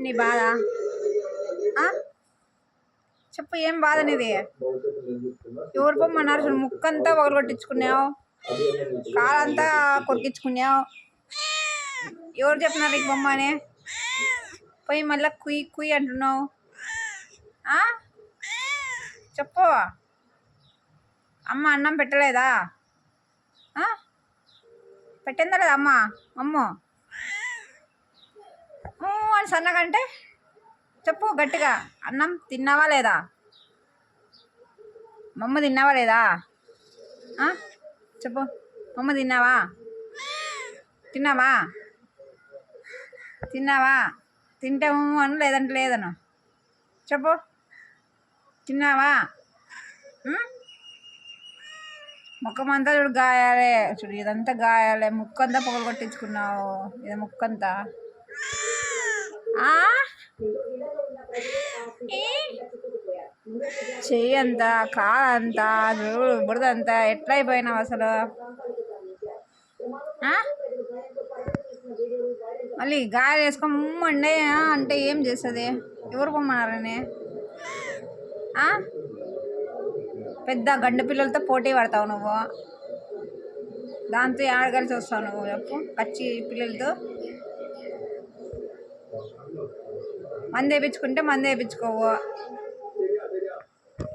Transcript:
నీ బాధ? చెప్పు, ఏం బాధ నీది? ఎవరు పొమ్మన్నారు? చూడు, ముక్కంతా పగలగొట్టించుకున్నావు, కాలంతా కొరికించుకున్నావు. ఎవరు చెప్పినారు నీకు బొమ్మని? పోయి మళ్ళీ కుయ్ కుయ్ అంటున్నావు. చెప్పు, అమ్మ అన్నం పెట్టలేదా? పెట్టిందా లేదా అమ్మ? అమ్మో అని సన్నగంటే చెప్పు గట్టిగా, అన్నం తిన్నావా లేదా? మమ్మ తిన్నావా లేదా? చెప్పు, మమ్మ తిన్నావా? తిన్నావా? తిన్నావా? తింటే అను, లేదంటే లేదను. చెప్పు, తిన్నావా? ముఖమంతా చూడు గాయాలే, చూడు ఇదంతా గాయాలే, ముక్కంతా పొగలు కొట్టించుకున్నావు. ఇది ముక్కంతా చెయ్యి అంతా, కాలంతా చూడు, బురదంతా ఎట్లా అయిపోయినావు అసలు? మళ్ళీ గాయాలు వేసుకోమండే అంటే ఏం చేస్తుంది? ఎవరు పొమ్మన్నారని? పెద్ద గండ పిల్లలతో పోటీ పడతావు నువ్వు, దాంతో ఆడగలిసి వస్తావు నువ్వు. చెప్పు, పచ్చి పిల్లలతో మంది వేయించుకుంటే మంది వేయించుకోవు.